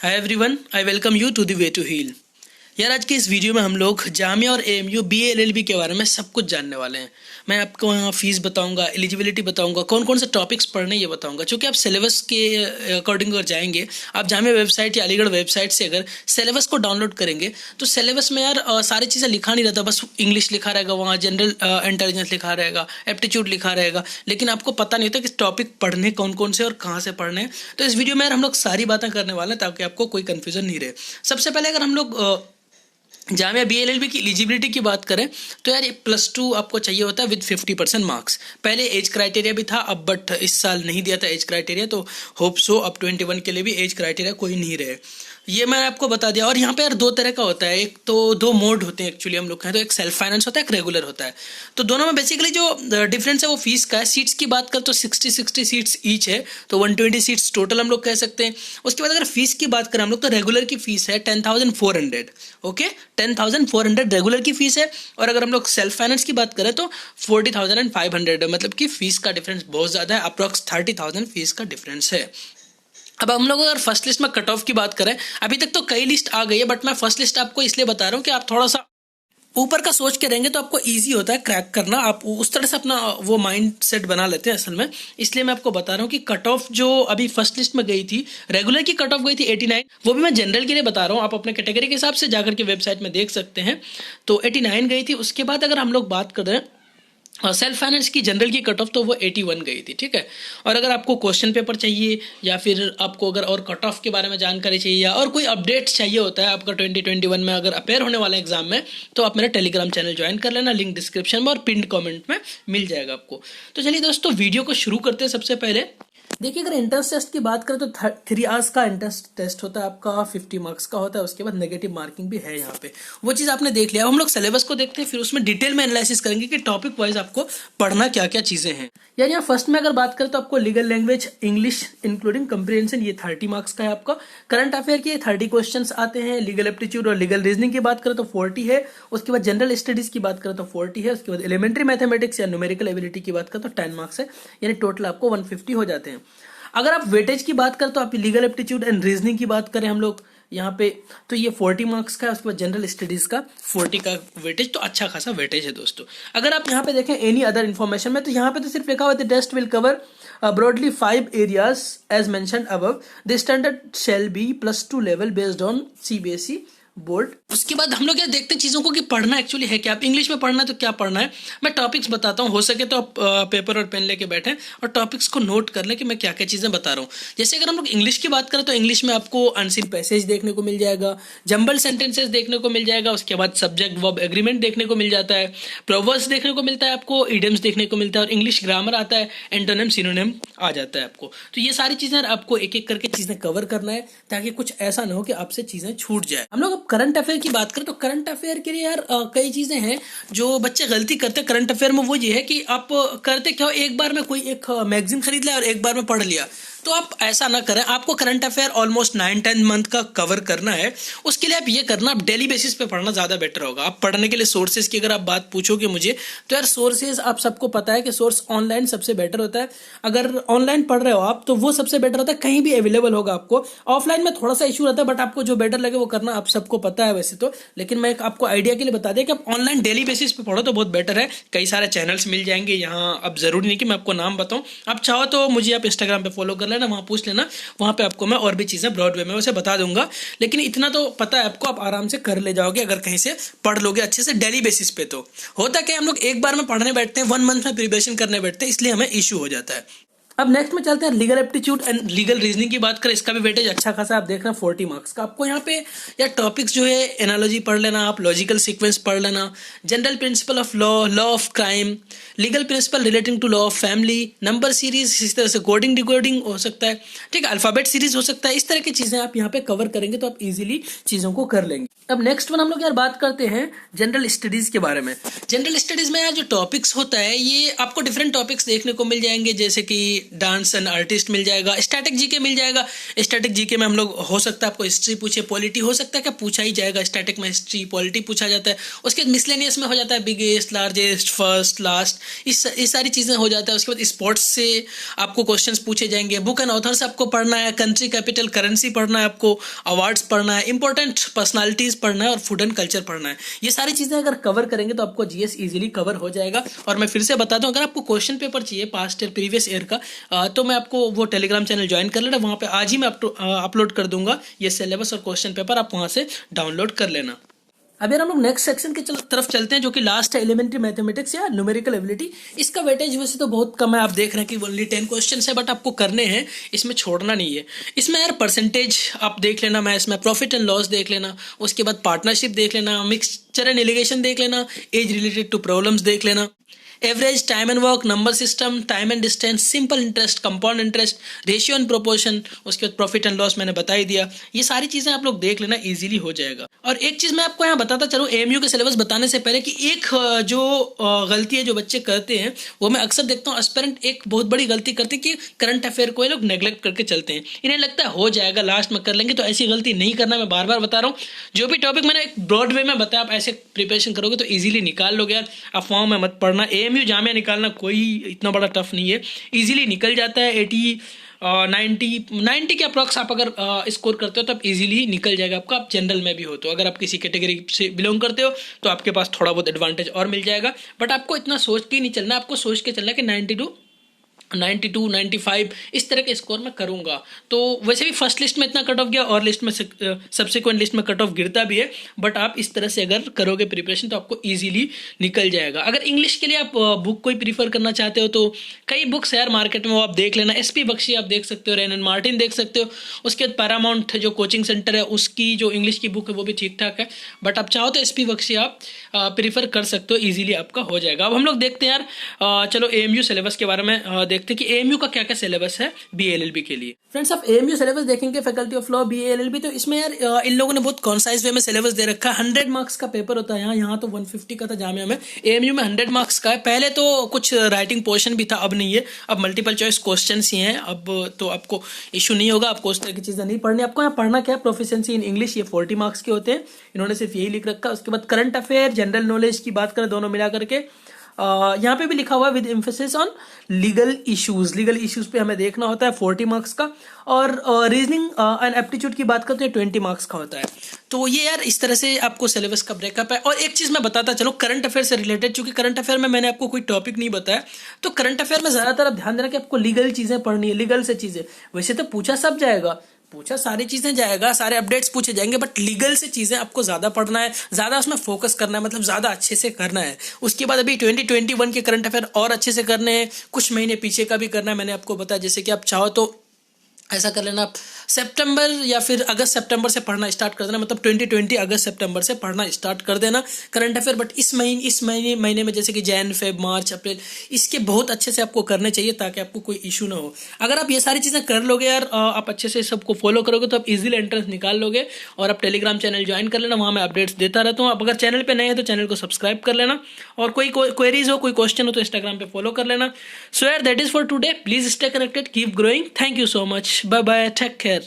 Hi everyone, I welcome you to the way to heal. यार आज के इस वीडियो में हम लोग जामिया और एएमयू बीए एलएलबी के बारे में सब कुछ जानने वाले हैं। मैं आपको यहाँ फीस बताऊंगा, एलिजिबिलिटी बताऊंगा, कौन कौन से टॉपिक्स पढ़ने ये बताऊंगा। क्योंकि आप सिलेबस के अकॉर्डिंग अगर जाएंगे, आप जामिया वेबसाइट या अलीगढ़ वेबसाइट से अगर सिलेबस को डाउनलोड करेंगे तो सिलेबस में यार सारी चीज़ें लिखा नहीं रहता, बस इंग्लिश लिखा रहेगा, वहाँ जनरल इंटेलिजेंस लिखा रहेगा, एप्टीट्यूड लिखा रहेगा, लेकिन आपको पता नहीं होता कि टॉपिक पढ़ने कौन कौन से और कहाँ से पढ़ने हैं। तो इस वीडियो में यार हम लोग सारी बातें करने वाले हैं ताकि आपको कोई कन्फ्यूजन नहीं रहे। सबसे पहले अगर हम लोग जामिया बीएलएलबी की एलिजिबिलिटी की बात करें तो यार ये +2 आपको चाहिए होता है विद 50% मार्क्स। पहले एज क्राइटेरिया भी था अब, बट इस साल नहीं दिया था एज क्राइटेरिया, तो होप सो अब 21 के लिए भी एज क्राइटेरिया कोई नहीं रहे। ये मैंने आपको बता दिया। और यहाँ पे यार 2 तरह का होता है, एक तो 2 मोड होते हैं एक्चुअली हम लोग कहें तो, एक सेल्फ फाइनेंस होता है, एक रेगुलर होता है। तो दोनों में बेसिकली जो डिफरेंस है वो फीस का है। सीट्स की बात करें तो 60 सीट्स ईच है, तो 120 सीट्स टोटल हम लोग कह सकते हैं। उसके बाद अगर फीस की बात करें हम लोग तो रेगुलर की फीस है 10,400। ओके, 10,400 रेगुलर की फीस है। और अगर हम लोग सेल्फ फाइनेंस की बात करें तो 40,500 है। मतलब कि फीस का डिफरेंस बहुत ज़्यादा है, अप्रॉक्स 30,000 फीस का डिफरेंस है। अब हम लोग अगर फर्स्ट लिस्ट में कट ऑफ की बात करें, अभी तक तो कई लिस्ट आ गई है, बट मैं फर्स्ट लिस्ट आपको इसलिए बता रहा हूँ कि आप थोड़ा सा ऊपर का सोच के रहेंगे तो आपको इजी होता है क्रैक करना। आप उस तरह से अपना वो माइंड सेट बना लेते हैं असल में। इसलिए मैं आपको बता रहा हूँ कि कट ऑफ जो अभी फर्स्ट लिस्ट में गई थी, रेगुलर की कट ऑफ गई थी 89। वो भी मैं जनरल के लिए बता रहा हूँ, आप अपने कैटेगरी के हिसाब से जाकर के वेबसाइट में देख सकते हैं। तो 89 गई थी। उसके बाद अगर हम लोग बात करें सेल्फ फाइनेंस की जनरल की कट ऑफ तो वो 81 गई थी, ठीक है। और अगर आपको क्वेश्चन पेपर चाहिए या फिर आपको अगर और कट ऑफ के बारे में जानकारी चाहिए या और कोई अपडेट चाहिए होता है आपका 2021 में अगर अपेयर होने वाला एग्जाम में, तो आप मेरा टेलीग्राम चैनल ज्वाइन कर लेना, लिंक डिस्क्रिप्शन में और पिन कमेंट में मिल जाएगा आपको। तो चलिए दोस्तों वीडियो को शुरू करते हैं। सबसे पहले देखिए, अगर एंट्रेंस टेस्ट की बात करें तो 3 आवर्स का एंट्रेंस टेस्ट होता है आपका, 50 मार्क्स का होता है। उसके बाद नेगेटिव मार्किंग भी है यहाँ पे, वो चीज़ आपने देख लिया। अब हम लोग सिलेबस को देखते हैं, फिर उसमें डिटेल में एनालिसिस करेंगे कि टॉपिक वाइज आपको पढ़ना क्या क्या चीज़ें हैं। यार यहाँ फर्स्ट में अगर बात करें तो आपको legal language English including comprehension, ये 30 मार्क्स का है आपका। करंट अफेयर के 30 क्वेश्चन आते हैं। लीगल एप्टीट्यूड और लीगल रीजनिंग की बात करें तो 40 है। उसके बाद जनरल स्टडीज की बात करें तो 40 है। उसके बाद एलिमेंट्री मैथमेटिक्स या न्यूमेरिकल एबिलिटी की बात करें तो 10 मार्क्स है, यानी टोटल आपको 150 हो जाते हैं। अगर आप वेटेज की बात करें तो आप लीगल एप्टीट्यूड एंड रीजनिंग की बात करें हम लोग यहाँ पे तो ये 40 मार्क्स का है। उसके बाद जनरल स्टडीज का 40 का वेटेज, तो अच्छा खासा वेटेज है दोस्तों। अगर आप यहाँ पे देखें एनी अदर इन्फॉर्मेशन में, तो यहाँ पे तो सिर्फ लिखा हुआ है test will cover broadly 5 areas as mentioned above. The standard shall be +2 level based on CBSE board. उसके बाद हम लोग क्या देखते हैं चीज़ों को कि पढ़ना एक्चुअली है क्या। आप इंग्लिश में पढ़ना है तो क्या पढ़ना है, मैं टॉपिक्स बताता हूँ। हो सके तो आप पेपर और पेन लेके बैठें और टॉपिक्स को नोट कर लें कि मैं क्या क्या चीज़ें बता रहा हूँ। जैसे अगर हम लोग इंग्लिश की बात करें तो इंग्लिश में आपको अनसीन पैसेज देखने को मिल जाएगा, जंबल सेंटेंसेस देखने को मिल जाएगा। उसके बाद सब्जेक्ट वर्ब एग्रीमेंट देखने को मिल जाता है, प्रोवर्ब्स देखने को मिलता है आपको, इडियम्स देखने को मिलता है, और इंग्लिश ग्रामर आता है, एंटोनिम सिनोनिम आ जाता है आपको। तो ये सारी चीज़ें आपको एक एक करके चीज़ें कवर करना है ताकि कुछ ऐसा ना हो कि आपसे चीज़ें छूट जाए। हम लोग अब करंट अफेयर की बात करें तो करंट अफेयर के लिए यार कई चीजें हैं जो बच्चे गलती करते हैं करंट अफेयर में। वो ये है कि आप करते क्या हो, एक बार में कोई एक मैगजीन खरीद लिया और एक बार में पढ़ लिया। तो आप ऐसा ना करें, आपको करंट अफेयर ऑलमोस्ट 9-10 मंथ का कवर करना है। उसके लिए आप ये करना, आप डेली बेसिस पे पढ़ना ज़्यादा बेटर होगा। आप पढ़ने के लिए सोर्सेज की अगर आप बात पूछोगे मुझे तो यार सोर्सेज आप सबको पता है कि सोर्स ऑनलाइन सबसे बेटर होता है। अगर ऑनलाइन पढ़ रहे हो आप तो वो सबसे बेटर होता है, कहीं भी अवेलेबल होगा आपको। ऑफलाइन में थोड़ा सा इशू रहता है, बट आपको जो बेटर लगे वो करना, आप सबको पता है वैसे तो। लेकिन मैं आपको आइडिया के लिए बता दें कि आप ऑनलाइन डेली बेसिस पे पढ़ो तो बहुत बेटर है। कई सारे चैनल्स मिल जाएंगे यहाँ, अब जरूरी नहीं कि मैं आपको नाम बताऊँ। आप चाहो तो मुझे आप इंस्टाग्राम पे फॉलो कर लेना, वहाँ पूछ लेना, वहाँ पे आपको मैं और भी चीज़ें ब्रॉड वे में वैसे बता दूंगा। लेकिन इतना तो पता है आपको, आप आराम से कर ले जाओगे अगर कहीं से पढ़ लोगे अच्छे से डेली बेसिस पे। तो होता क्या, हम लोग एक बार में पढ़ने बैठते हैं, 1 मंथ में प्रिपरेशन करने बैठते हैं, इसलिए हमें इशू हो जाता है। अब नेक्स्ट में चलते हैं legal aptitude and legal reasoning की बात करें। इसका भी वेटेज अच्छा खासा आप देख रहे हैं 40 मार्क्स का। आपको यहाँ पे यार टॉपिक्स जो है एनालॉजी पढ़ लेना, आप लॉजिकल सीक्वेंस पढ़ लेना, general principle of law, law of crime, legal principle relating to law of family, number series, इस तरह से कोडिंग डिकोडिंग हो सकता है, ठीक है, अल्फाबेट सीरीज हो सकता है। इस तरह की चीजें आप यहाँ पे कवर करेंगे तो आप इजीली चीजों को कर लेंगे। अब नेक्स्ट वन हम लोग यार बात करते हैं जनरल स्टडीज के बारे में। जनरल स्टडीज में यार जो टॉपिक्स होता है ये आपको डिफरेंट टॉपिक्स देखने को मिल जाएंगे, जैसे कि डांस एंड आर्टिस्ट मिल जाएगा, स्टैटिक जीके मिल जाएगा। स्टैटिक जीके में हम लोग हो सकता है आपको हिस्ट्री पूछे, पॉलिटी हो सकता है क्या पूछा ही जाएगा, स्टैटिक में हिस्ट्री पॉलिटी पूछा जाता है। उसके बाद मिसलेनियस में हो जाता है बिगेस्ट, लार्जेस्ट, फर्स्ट, लास्ट, इस सारी चीज़ें हो जाता है। उसके बाद स्पोर्ट्स से आपको क्वेश्चंस पूछे जाएंगे, बुक एंड ऑथर से आपको पढ़ना है, कंट्री कैपिटल करेंसी पढ़ना है, आपको अवार्ड्स पढ़ना है, इंपॉर्टेंट पर्सनालिटीज़ पढ़ना है और फूड एंड कल्चर पढ़ना है। ये सारी चीज़ें अगर कवर करेंगे तो आपको जीएस इजीली कवर हो जाएगा। और मैं फिर से बता दूं, अगर आपको क्वेश्चन पेपर चाहिए पास्ट ईयर प्रीवियस ईयर का, तो मैं आपको वो टेलीग्राम चैनल ज्वाइन कर लेना, वहाँ पे आज ही मैं अपलोड कर दूंगा ये सिलेबस और क्वेश्चन पेपर, आप वहाँ से डाउनलोड कर लेना। अब यार हम लोग नेक्स्ट सेक्शन की तरफ चलते हैं, जो कि लास्ट है, एलिमेंट्री मैथमेटिक्स या न्यूमेरिकल एबिलिटी। इसका वेटेज वैसे तो बहुत कम है, आप देख रहे हैं कि ओनली 10 क्वेश्चन है, बट आपको करने हैं, इसमें छोड़ना नहीं है। इसमें यार परसेंटेज आप देख लेना, मैं इसमें प्रॉफिट एंड लॉस देख लेना, उसके बाद पार्टनरशिप देख लेना, मिक्सचर एंड एलिगेशन देख लेना, एज रिलेटेड टू प्रॉब्लम्स देख लेना, average, time and work, number system, time and distance, simple interest, compound interest, ratio and proportion, उसके बाद प्रॉफिट एंड लॉस मैंने बता ही दिया। ये सारी चीज़ें आप लोग देख लेना, इजीली हो जाएगा। और एक चीज़ मैं आपको यहाँ बताता चलूँ एएमयू के सिलेबस बताने से पहले, कि एक जो गलती है जो बच्चे करते हैं, वो मैं अक्सर देखता हूँ एस्पिरेंट एक बहुत बड़ी गलती करते हैं कि करंट अफेयर को ये लोग नेग्लेक्ट करके चलते हैं। इन्हें लगता है हो जाएगा, लास्ट में कर लेंगे, तो ऐसी गलती नहीं करना। मैं बार बार बता रहा हूँ, जो भी टॉपिक मैंने एक ब्रॉड वे में बताया, आप ऐसे प्रिपरेशन करोगे तो ईजिली निकाल लोगे यार। अफवाहों में मत पढ़ना, एएमयू जामिया निकालना कोई इतना बड़ा टफ नहीं है, इजीली निकल जाता है। 90 के अप्रॉक्स आप अगर स्कोर करते हो तो आप इजीली निकल जाएगा आपका। आप जनरल में भी हो तो, अगर आप किसी कैटेगरी से बिलोंग करते हो तो आपके पास थोड़ा बहुत एडवांटेज और मिल जाएगा। बट आपको इतना सोच के नहीं चलना, आपको सोच के चलना कि 92, 95 इस तरह के स्कोर मैं करूंगा। तो वैसे भी फर्स्ट लिस्ट में इतना कट ऑफ गया, और लिस्ट में सब्सिक्वेंट लिस्ट में कट ऑफ गिरता भी है, बट आप इस तरह से अगर करोगे प्रिपरेशन तो आपको इजीली निकल जाएगा। अगर इंग्लिश के लिए आप बुक कोई प्रीफर करना चाहते हो तो कई बुक्स है यार मार्केट में, वो आप देख लेना। एसपी बख्शी आप देख सकते हो, रेन एंड मार्टिन देख सकते हो। उसके बाद पैरामाउंट जो कोचिंग सेंटर है, उसकी जो इंग्लिश की बुक है वो भी ठीक ठाक है, बट आप चाहो तो एसपी बख्शी आप प्रीफर कर सकते हो, ईजिली आपका हो जाएगा। अब हम लोग देखते हैं यार, चलो एएमयू सिलेबस के बारे में देखते हैं कि एएमयू का क्या क्या सिलेबस है बीएएलएलबी के लिए। फ्रेंड्स, आप एएमयू सिलेबस देखेंगे फैकल्टी ऑफ लॉ बीएएलएलबी, तो इसमें यार इन लोगों ने बहुत कॉन्साइज वे में सिलेबस दे रखा है। 100 मार्क्स का पेपर होता है, यहाँ तो 150 का था जामिया में, एएमयू में 100 मार्क्स का है। पहले तो कुछ राइटिंग पोर्शन भी था, अब नहीं है, अब मल्टीपल चॉइस क्वेश्चन ही हैं। अब तो आपको इशू नहीं होगा, आपको उस तरह की चीजें नहीं पढ़नी। आपको यहाँ पढ़ना क्या है, प्रोफिशिएंसी इन इंग्लिश, ये 40 मार्क्स के होते हैं, इन्होंने सिर्फ यही लिख रखा है। उसके बाद करंट अफेयर, जनरल नॉलेज की बात करें, दोनों मिला करके यहाँ पे भी लिखा हुआ है with emphasis on legal issues. Legal issues पे हमें देखना होता है 40 मार्क्स का। और रीजनिंग एंड एप्टीट्यूड की बात करते हैं 20 मार्क्स का होता है। तो ये यार इस तरह से आपको सिलेबस का ब्रेकअप है। और एक चीज़ मैं बताता चलो करंट अफेयर से रिलेटेड, चूंकि करंट अफेयर में मैंने आपको कोई टॉपिक नहीं बताया, तो करंट अफेयर में ज़्यादातर आप ध्यान देना कि आपको लीगल चीज़ें पढ़नी है, लीगल से चीज़ें। वैसे तो पूछा सब जाएगा, पूछा सारी चीजें जाएगा, सारे अपडेट्स पूछे जाएंगे, बट लीगल से चीजें आपको ज्यादा पढ़ना है, ज्यादा उसमें फोकस करना है, मतलब ज्यादा अच्छे से करना है। उसके बाद अभी 2021 के करंट अफेयर और अच्छे से करने हैं, कुछ महीने पीछे का भी करना है, मैंने आपको बताया। जैसे कि आप चाहो तो ऐसा कर लेना, आप सितंबर या फिर अगस्त सितंबर से पढ़ना स्टार्ट कर देना, मतलब 2020 अगस्त सितंबर से पढ़ना स्टार्ट कर देना करंट अफेयर। बट इस महीने में जैसे कि जैन, फेब, मार्च, अप्रैल, इसके बहुत अच्छे से आपको करने चाहिए ताकि आपको कोई इशू ना हो। अगर आप ये सारी चीज़ें कर लोगे यार, आप अच्छे से सबको फॉलो करोगे तो आप इजीली एंट्रेंस निकाल लोगे। और आप टेलीग्राम चैनल ज्वाइन कर लेना, वहाँ मैं अपडेट्स देता रहता हूँ। आप अगर चैनल पर नए हैं तो चैनल को सब्सक्राइब कर लेना, और कोई क्वेरीज हो, कोई क्वेश्चन हो तो इंस्टाग्राम पे फॉलो कर लेना। सो यार that is for today, please stay connected, keep growing, thank you so much, bye bye, take care.